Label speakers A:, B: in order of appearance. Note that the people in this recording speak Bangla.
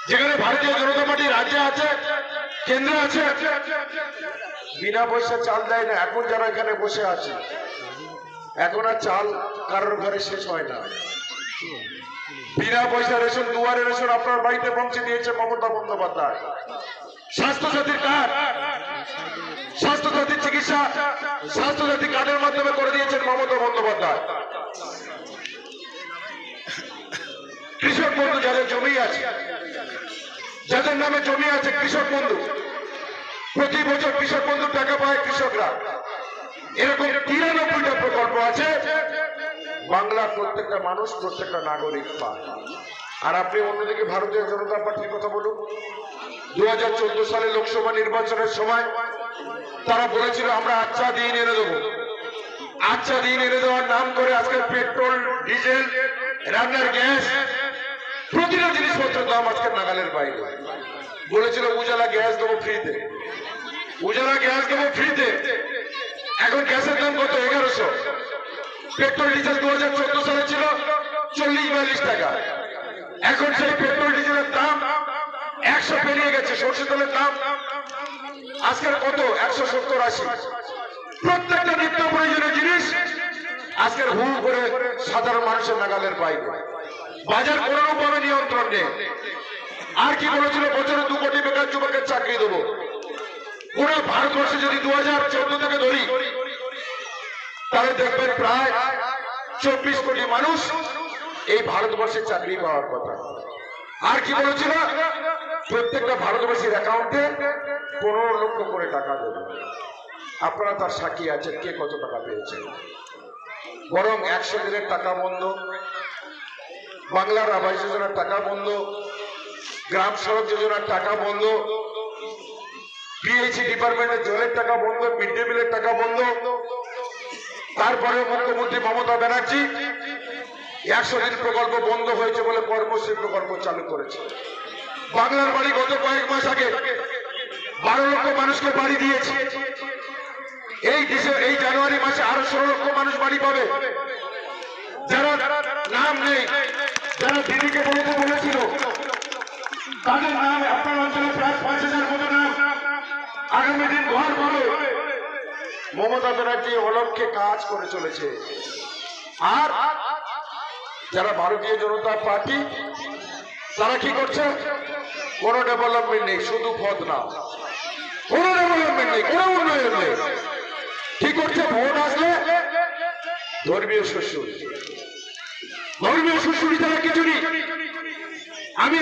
A: যেখানে ভারতীয় জনতা পার্টি রাজ্যে আছে, কেন্দ্রে আছে, বিনা পয়সা চাল দেয় না। এখন যারা এখানে বসে আছে, এখন আর চাল কারোর ঘরে শেষ হয় না। বিনা পয়সা রেশন, দুয়ারে রেশন আপনার বাড়িতে পৌঁছে দিয়েছে মমতা বন্দ্যোপাধ্যায়। স্বাস্থ্যসাথীর কার্ড, স্বাস্থ্যসাথীর চিকিৎসা স্বাস্থ্যসাথী কার্ডের মাধ্যমে করে দিয়েছেন মমতা বন্দ্যোপাধ্যায়। কৃষক বন্ধু যাদের জমি আছে, যাদের নামে জমি আছে, কৃষক বন্ধু, প্রতি বছর কৃষক বন্ধুর টাকা পায় কৃষকরা। এরকম 93টা প্রকল্প আছে, বাংলার প্রত্যেকটা মানুষ, প্রত্যেকটা নাগরিক পায়। আর আপনি অন্যদিকে ভারতীয় জনতা পার্টির কথা বলুন। 2014 সালে লোকসভা নির্বাচনের সময় তারা বলেছিল আমরা আচ্ছা দিন এনে দেবো। আচ্ছা দিন এনে দেওয়ার নাম করে আজকে পেট্রোল, ডিজেল, রান্নার গ্যাস, প্রতিটা জিনিসপত্রের দাম আজকে নাগালের বাইরে। বলেছিল উজালা গ্যাস দেবো ফ্রিতে, উজালা গ্যাস দেবো ফ্রিতে। এখন গ্যাসের দাম কত? 1100। পেট্রোল ডিজেল 2014 সালে ছিল 40-42 টাকা। এখন সেই পেট্রোল ডিজেলের দাম 100 পেরিয়ে গেছে। সরষে তেলের দাম আজকের কত? 170-80। প্রত্যেকটা নিত্য প্রয়োজনীয় জিনিস আজকের হু করে সাধারণ মানুষের নাগালের বাইরে। বাজার কোনোভাবে নিয়ন্ত্রণ নেই। আর কি বলেছিল? বছরে 2 কোটি বেকার যুবকের চাকরি দেবো। পুরো ভারতবর্ষে যদি 2014 থেকে ধরি, তাহলে দেখবেন প্রায় 24 কোটি মানুষ এই ভারতবর্ষে চাকরি পাওয়ার কথা। আর কি বলেছিল? প্রত্যেকটা ভারতবর্ষের অ্যাকাউন্টে 15 লক্ষ করে টাকা দেবে। আপনারা তার সাক্ষী আছেন কে কত টাকা পেয়েছেন। বরং 100 দিনের টাকা বন্ধ, বাংলার আবাস যোজনার টাকা বন্ধ, গ্রাম সড়ক যোজনার টাকা বন্ধ, পিএইচই ডিপার্টমেন্টের জলের টাকা বন্ধ, মিড ডে মিলের টাকা বন্ধ। তারপরে মুখ্যমন্ত্রী মমতা ব্যানার্জি 100 দিন প্রকল্প বন্ধ হয়েছে বলে কর্মশ্রী প্রকল্প চালু করেছে। বাংলার বাড়ি গত কয়েক মাস আগে 12 লক্ষ মানুষকে বাড়ি দিয়েছে। এই জানুয়ারি মাসে আরো 16 লক্ষ মানুষ বাড়ি পাবে। যারা নাম নেই, যারা দিদিকে বলতে বলেছিল, তাদের নাম আপনার অঞ্চলে প্রায় 5000 মতো নাম আগামী দিন ঘর পাবে। মমতা ব্যানার্জি অলক্ষ্যে কাজ করে চলেছে। আর যারা ভারতীয় জনতা পার্টি, তারা কি করছে? কোনো ডেভেলপমেন্ট নেই, শুধু বদনাম। কোনো ডেভেলপমেন্ট নেই, কোনো উন্নয়ন নেই। কি করছে? ভোট আসলে ধর্মীয় শ্বশুর, ধর্মীয় শ্বশুরি ছাড়া কিছু নেই। আমি